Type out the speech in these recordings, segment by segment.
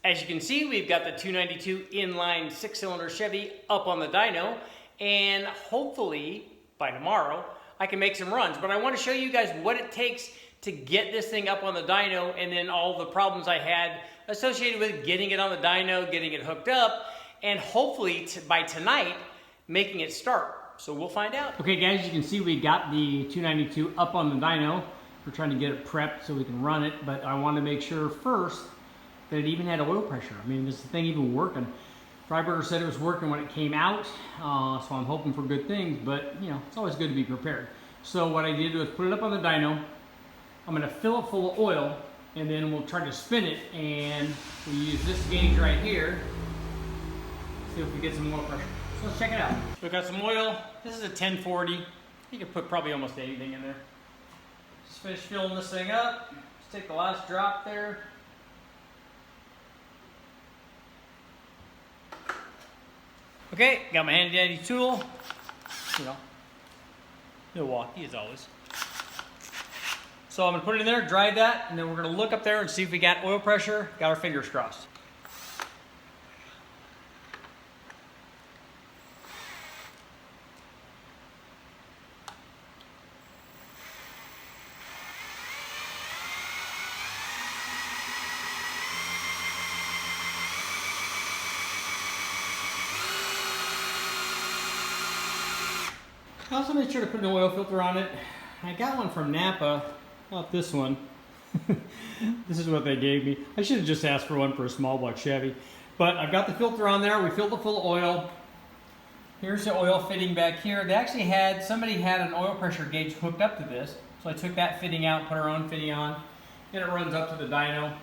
As you can see, we've got the 292 inline 6-cylinder Chevy up on the dyno, and hopefully by tomorrow I can make some runs. But I want to show you guys what it takes to get this thing up on the dyno, and then all the problems I had associated with getting it on the dyno, getting it hooked up, and hopefully by tonight making it start. So we'll find out. Okay guys, you can see we got the 292 up on the dyno. We're trying to get it prepped so we can run it, but I want to make sure first that it even had oil pressure. I mean, is the thing even working? Freiberger said it was working when it came out, so I'm hoping for good things, but you know, it's always good to be prepared. So what I did was put it up on the dyno. I'm gonna fill it full of oil, and then we'll try to spin it, and we use this gauge right here, see if we get some oil pressure. So let's check it out. So we got some oil. This is a 1040. You can put probably almost anything in there. Just finish filling this thing up. Just take the last drop there. Okay, got my handy dandy tool, you know, Milwaukee as always. So I'm gonna put it in there, dry that, and then we're gonna look up there and see if we got oil pressure, got our fingers crossed. I also made sure to put an oil filter on it. I got one from Napa, not this one. This is what they gave me. I should have just asked for one for a small block Chevy. But I've got the filter on there. We filled it full of oil. Here's the oil fitting back here. They actually had, somebody had an oil pressure gauge hooked up to this. So I took that fitting out, put our own fitting on, and it runs up to the dyno,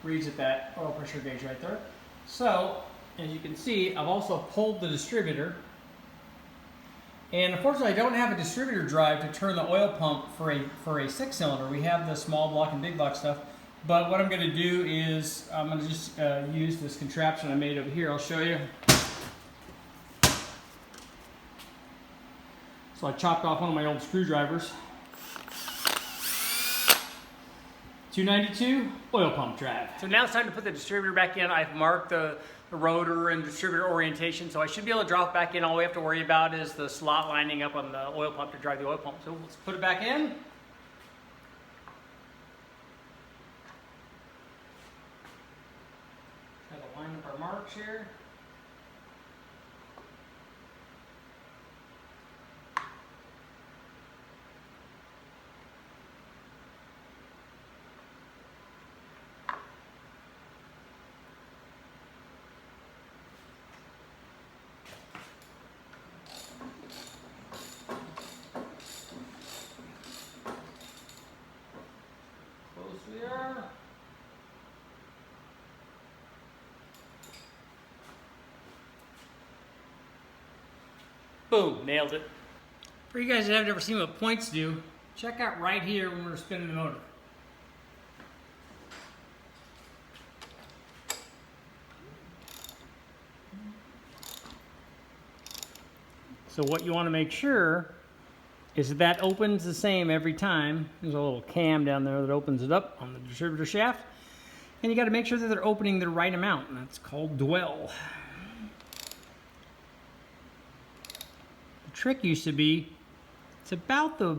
reads at that oil pressure gauge right there. So, as you can see, I've also pulled the distributor. And unfortunately, I don't have a distributor drive to turn the oil pump for a 6-cylinder. We have the small block and big block stuff. But what I'm going to do is I'm going to just use this contraption I made over here. I'll show you. So I chopped off one of my old screwdrivers. 292 oil pump drive. So now it's time to put the distributor back in. I've marked the rotor and distributor orientation, so I should be able to drop back in. All we have to worry about is the slot lining up on the oil pump to drive the oil pump. So let's put it back in. Try to line up our marks here. There. Boom, nailed it. For you guys that have never seen what points do, check out right here when we're spinning the motor. So what you want to make sure is that opens the same every time. There's a little cam down there that opens it up on the distributor shaft. And you got to make sure that they're opening the right amount, and that's called dwell. The trick used to be, it's about the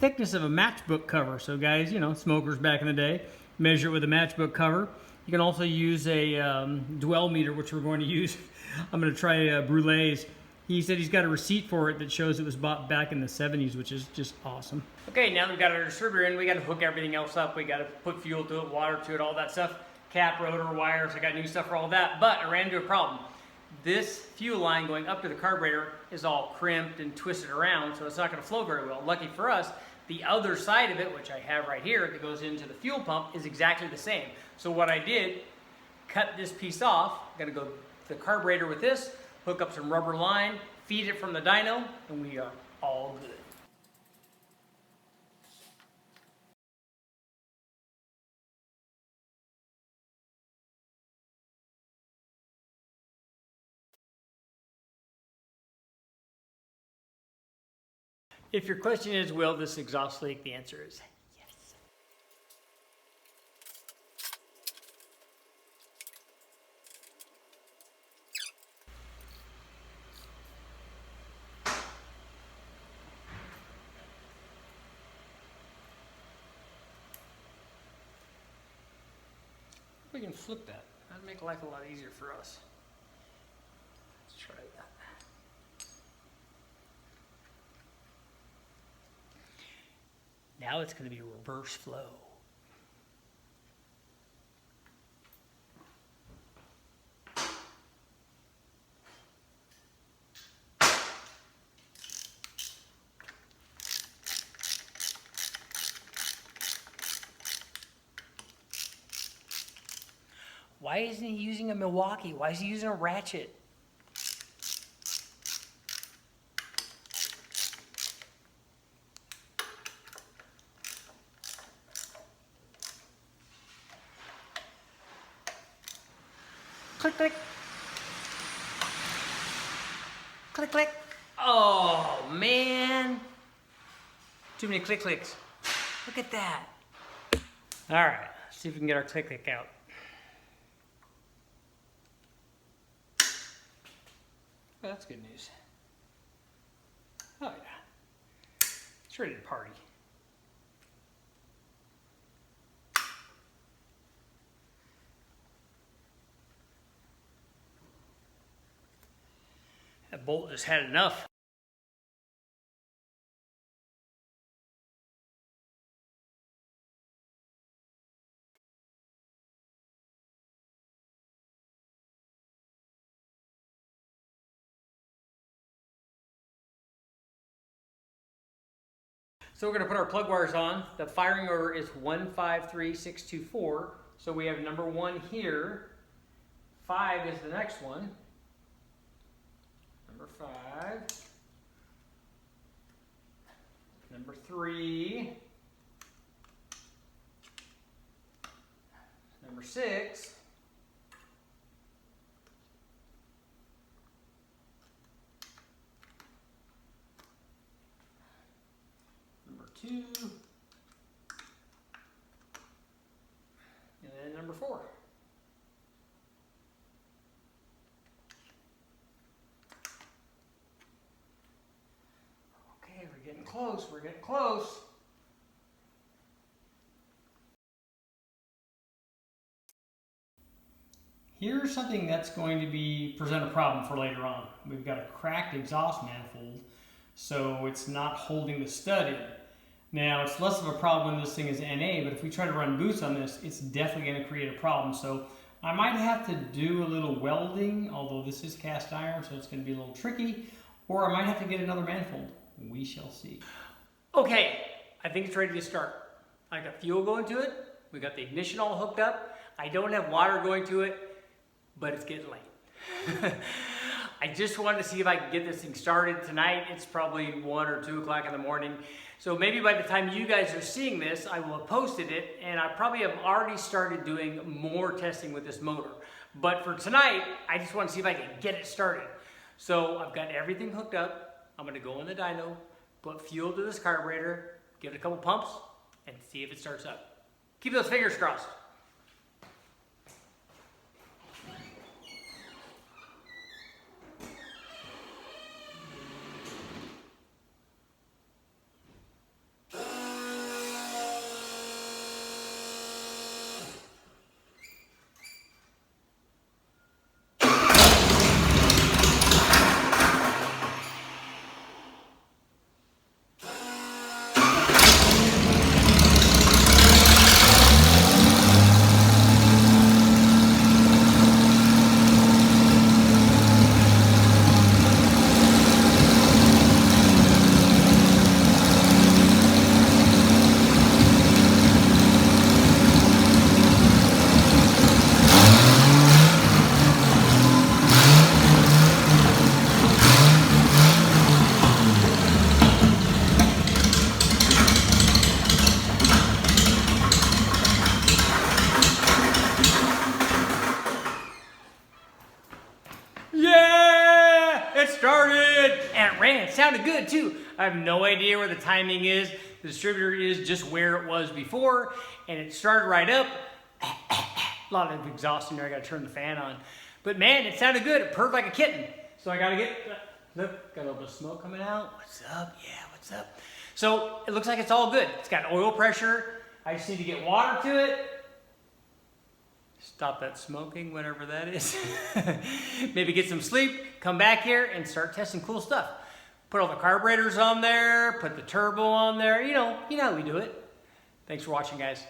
thickness of a matchbook cover. So guys, you know, smokers back in the day, measure it with a matchbook cover. You can also use a dwell meter, which we're going to use. I'm going to try Brulé's. He said he's got a receipt for it that shows it was bought back in the 70s, which is just awesome. Okay, now that we've got our distributor in, we got to hook everything else up. We got to put fuel to it, water to it, all that stuff. Cap, rotor, wires, I got new stuff for all that. But I ran into a problem. This fuel line going up to the carburetor is all crimped and twisted around, so it's not going to flow very well. Lucky for us, the other side of it, which I have right here, that goes into the fuel pump, is exactly the same. So what I did, cut this piece off. I'm going to go to the carburetor with this, hook up some rubber line, feed it from the dyno, and we are all good. If your question is, will this exhaust leak? The answer is yes. we can flip that. That'd make life a lot easier for us. Let's try that. Now it's going to be reverse flow. Why isn't he using a Milwaukee? Why is he using a ratchet? Click, click. Click, click. Oh, man. Too many click, clicks. Look at that. All right, let's see if we can get our click, click out. Oh, that's good news. Oh, yeah. It's ready to party. That bolt just had enough. So we're going to put our plug wires on. The firing order is 153624. So we have number 1 here. 5 is the next one. Number 5. Number 3. Number 6. Number 2. And then number 4. Okay, we're getting close, we're getting close. Here's something that's going to present a problem for later on. We've got a cracked exhaust manifold, so it's not holding the stud in. Now, it's less of a problem when this thing is NA, but if we try to run boots on this, it's definitely going to create a problem. So I might have to do a little welding, although this is cast iron, so it's going to be a little tricky, or I might have to get another manifold. We shall see. Okay, I think it's ready to start. I got fuel going to it. We got the ignition all hooked up. I don't have water going to it, but it's getting late. I just wanted to see if I could get this thing started tonight. It's probably 1 or 2 o'clock in the morning. So maybe by the time you guys are seeing this, I will have posted it, and I probably have already started doing more testing with this motor. But for tonight, I just want to see if I can get it started. So I've got everything hooked up. I'm going to go in the dyno, put fuel to this carburetor, give it a couple pumps, and see if it starts up. Keep those fingers crossed. It sounded good too. I have no idea where the timing is. The distributor is just where it was before, and it started right up. A lot of exhaust in there. I got to turn the fan on. But man, it sounded good. It purred like a kitten. So I got to get, look, got a little bit of smoke coming out. What's up? Yeah, what's up? So it looks like it's all good. It's got oil pressure. I just need to get water to it. stop that smoking, whatever that is. Maybe get some sleep, come back here and start testing cool stuff. Put all the carburetors on there, put the turbo on there, you know how we do it. Thanks for watching, guys.